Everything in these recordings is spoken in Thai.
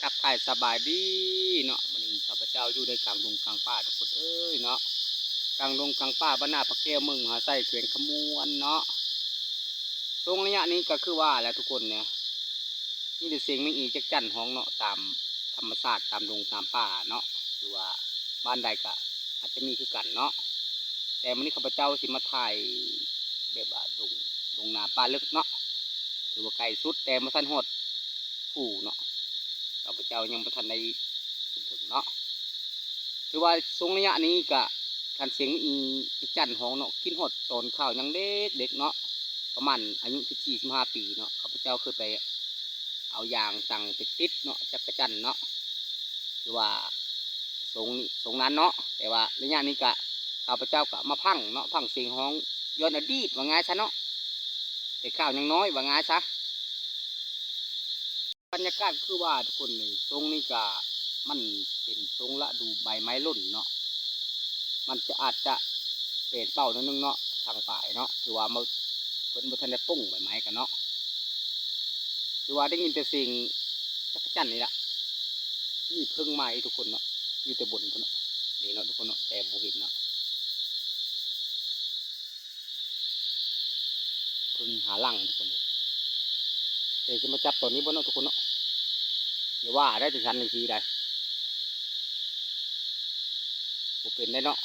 ทักทายสบายดีเนาะมันนี้ข้าพเจ้าอยู่ในกลางดงกลางป่าทุกคนเอ้ยเนาะกลางดงกลางป่าบ้านนาปะแก้วมึงหาใส่เขียนขมวนเนาะตรงระยะนี้ก็คือว่าแหละทุกคนเนี่ยนี่แต่เสียงไม่อีจักจั่นห้องเนาะตามธรรมชาติตามดงตามป่าเนาะคือว่าบ้านใดก็อาจจะมีคือกันเนาะแต่วันนี้ข้าพเจ้าสิมาถ่ายแบบว่าดงนาป่าลึกเนาะถือว่าไกลสุดแต่มาสั้นหดผู้เนาะข้าพเจ้ายังประทันในถึงเนาะถือว่าทรงระยะนี้กะการเสียงอีจันห้องเนาะกินหดตอนข้าวยังเด็กเด็กเนาะประมาณอายุ14-15 ปีเนาะข้าพเจ้าเคยไปเอายางสั่งติดเนาะจักรจันเนาะถือว่าทรงนั้นเนาะแต่ว่าระยะนี้กะข้าพเจ้ากะมาพังเนาะพังเสียงห้องย้อนอดีตว่าไงซะเนาะแต่ข้าวยังน้อยว่าไงซะบรรยากาศคือว่าทุกคนเลยทรงนี้กะมันเป็นทรงละดูใบไม้ร่นเนาะมันจะอาจจะเป็นเป้านิดนึงเนาะทางป่ายเนาะถือว่ามาเพิ่นบ่ทันได้ปุ้งใบไม้กันเนาะถือว่าได้ยินแต่เสียงจักรจั่นนี่ละนี่เพิ่งมาทุกคนเนาะอยู่แต่บนพุ่นเนาะนี่เนาะทุกคนเนาะแต่บ่เห็นเนาะเพิ่งหาลังทุกคนเลยแต่จะมาจับตัวนี้บ่เนาะทุกคนเนาะอย่าว่าได้ถึงชั้นหนึ่งทีได้บ่เป็นได้เนาะ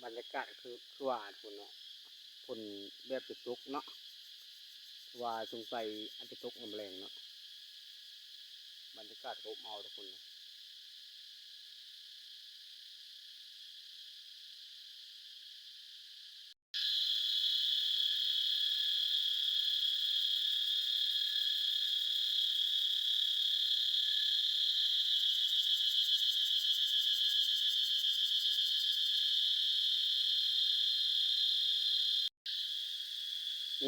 บรรยากาศคือว่าทุกคนเนาะคนแบบจะตกเนาะว่าสงสัยอาจจะตกลมแรงเนาะบรรยากาศอบอ้าวทุกคนเนาะ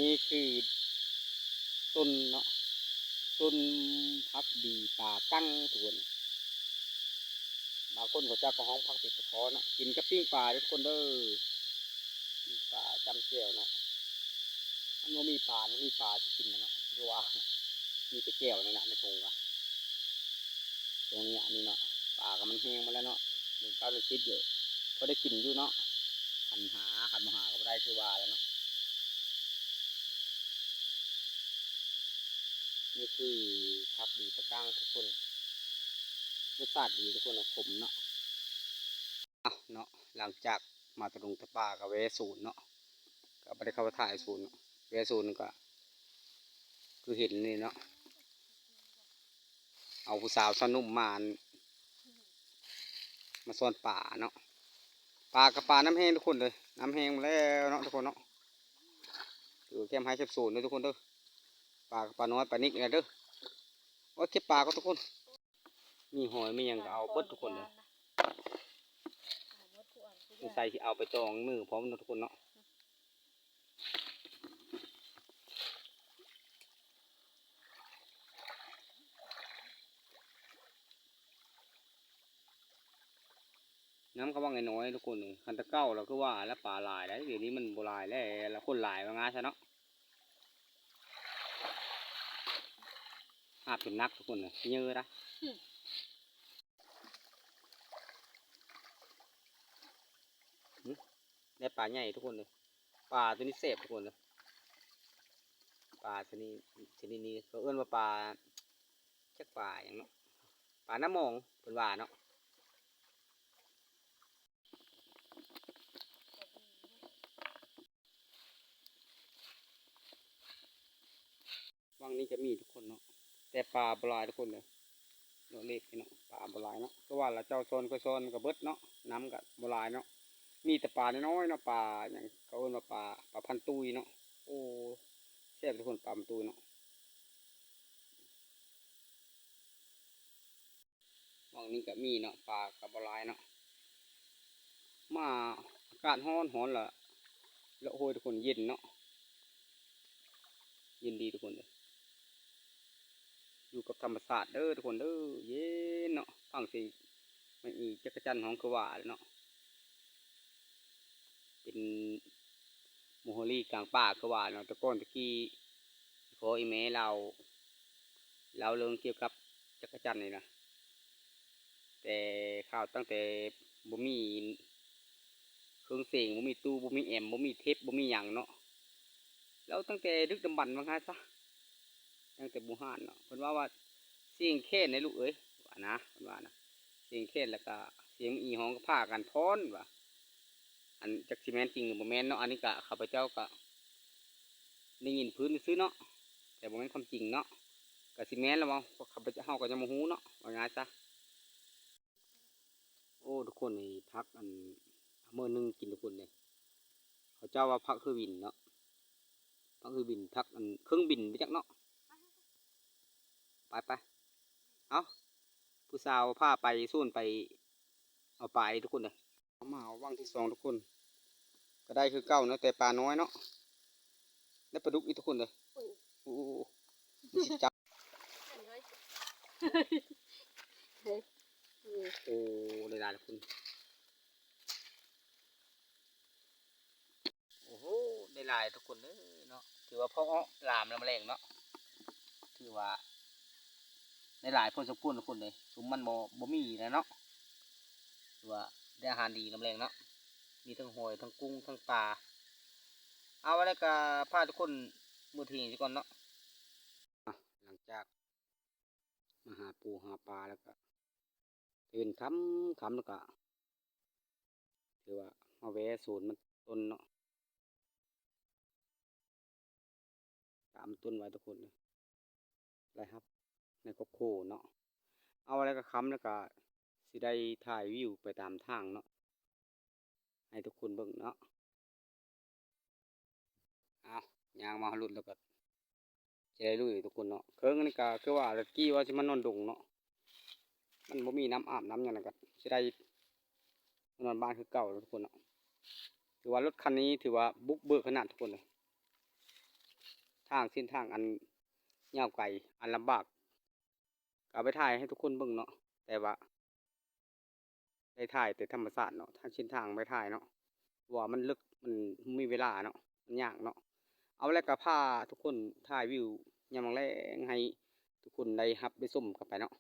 นี่คือต้นเนาะต้นพักดีป่ากั้งทุกคนบางคนเขาจะกระห้องพักติดตะขอเนาะกินกับปิ้งปลาทุกคนเด้อปิ้งปลาจำเจียวเนาะมันไม่มีปลาไม่มีปลาจะกินนะเนาะเพราะว่ามีแต่แก้วนี่นะในทงอะตรงนี้นี่เนาะปลาก็มันแห้งมาแล้วเนาะหนึ่งเก้าเลยคิดเยอะก็ได้กินอยู่เนาะขันมาหาก็ได้คือว่าแล้วเนาะนี่คือพักดีตะกั้งทุกคนรสชาติดีทุกคนขมเนาะเนาะหลังจากมาตะลุงตะปากับเวศูนย์เนาะก็ไม่ได้เข้าไปถ่ายศูนย์เวศูนย์ก็คือเห็นนี่เนาะเอาผู้สาวสนุ่มมาซ่อนป่าเนาะป่ากับป่าน้ำแห้งทุกคนเลยน้ำแห้งแล้วเนาะทุกคนเนาะคือแคมให้เชฟศูนย์เลยทุกคนเด้อป่ากับป่าน้อยป่านิกเนี่ยเด้อว่าเก็บป่าก็ทุกคนมีหอยมีอย่างก็เอาเบิดทุกคนเลยใส่ที่เอาไปจองมือพร้อมทุกคนเนาะน้ำก็ว่าไงน้อยทุกคนคันตะเก้าเราก็ว่าแล้วป่าลายแล้วเดี๋ยวนี้มันโบราณแล้วคนลายว่างาใช่เนาะหาเป็นนักทุกคนเลยเยอะนะได้ปลาใหญ่ทุกคนเลยปลาตัวนี้เสพทุกคนเลยปลาชนิดนี้เขาเอื้อนว่าปลาจักปลาอย่างเนาะปลาน้ำมองเป็นว่าเนาะวังนี้จะมีทุกคนเนาะแต่ปลาบลายทุกคนเลยเนาะเล็กเนาะปลาบลายเนาะก็ว่าละเจ้าโซนก็โซนกับเบิดเนาะน้ำกับบลายเนาะ มีแต่ปลาน้อยๆเนาะปลาอย่างเขาเรียกว่าปลาพันตุยเนาะโอ้แซ่บทุกคนปลาพันตุยเนาะบางนี้ก็มีเนาะปลากระบอกลายเนาะมาอากาศร้อนละแล้วโอ้ยทุกคนเย็นเนาะเย็นดีทุกคนเลยอยู่กับธรรมศาสตร์เด้อทุกคนเด้อเย็นเนาะฟังสิไม่มีจักรจันทร์ของคือว่าเนาะเป็นโมโหลีกลางป่าคือว่าเนาะตะก้อนตะกี้ขออีเมลเราเรื่องเกี่ยวกับจักรจันทร์นี่นะแต่ข่าวตั้งแต่บ่มีเครื่องเสียงบ่มีตู้บ่มีแอมบ่มีเทปบ่มีหยังเนาะแล้วตั้งแต่ดึกดำบรรพ์ว่าไงซะตั้งแต่บูฮานเนาะเพิ่นว่าเสียงแค่ในลูกเอ้ยว่านะเพิ่นว่านะเสียงแค่แล้วก็เสียงอีห้องก็พากันพ้อนว่าอันจักสิแม่นจริงหรือบ่แม่นเนาะอันนี้ก็ข้าพเจ้าก็ได้ยินพื้นซื้อเนาะแต่บ่แม่นความจริงเนาะก็สิแม่นแล้วบ่ข้าพเจ้าเฮาก็ยังบ่ฮู้เนาะว่าไงซะโอ้ทุกคนนี่พักอันมื้อนึงกินทุกคนเลยเขาเจ้าว่าพักคือวินเนาะพักคือบินพักอันเครื่องบินไปจักเนาะไปเอาผู้สาวพาไปส่วนไปเอาไปทุกคนเลยเอามาเอาว่างที่สองทุกคนก็ได้คือเก้าเนาะแต่ปลาน้อยเนาะได้ปลาดุกอีกทุกคนเลยโอ้มีสิจับโอ้ได้หลายทุกคนโอ้โหได้หลายทุกคนเลยเนาะถือว่าพ่อลามแล้วแมลงเนาะถือว่าได้หลายพอสมควรทุกคนเลยสุมมันบ่มีนะเนาะถือว่าได้อาหารดีน้ำแรงเนาะมีทั้งหอยทั้งกุ้งทั้งปลาเอาไว้แล้วก็พาทุกคนมือทีนี้ก่อนเนาะหลังจากมาหาปูหาปลาแล้วก็ตื่นคำแล้วก็ถือว่ามาแวะศูนย์มันต้นเนาะตามต้นไว้ทุกคนเลยไรครับในครอบครัวเนาะเอาอะไรก็คำแล้วก็สิได้ถ่ายวิวไปตามทางเนาะให้ทุกคนเบิ่งเนาะเอายางมาหลุดแล้วก็จะได้รู้ทุกคนเนาะเครื่องนี่ก็คือว่าตะกี้ว่าจะมันนอนดงเนาะมันบ่มีน้ำอาบน้ำอย่างนั้นก็จะได้นอนบ้านคือเก่าทุกคนเนาะถือว่ารถคันนี้ถือว่าบุกเบิกขนาดทุกคนเลยทางเส้นทางอันยาวไกลอันลำบากเอาไปถ่ายให้ทุกคนเบิ่งเนาะแต่ว่าได้ถ่ายแต่ธรรมศาสตร์เนาะทางเส้นทางไปถ่ายเนาะว่ามันลึกมันมีเวลาเนาะมันยากเนาะเอาแล้วก็พาทุกคนถ่ายวิวยามแลงให้ทุกคนได้รับได้ชมกันไปเนาะ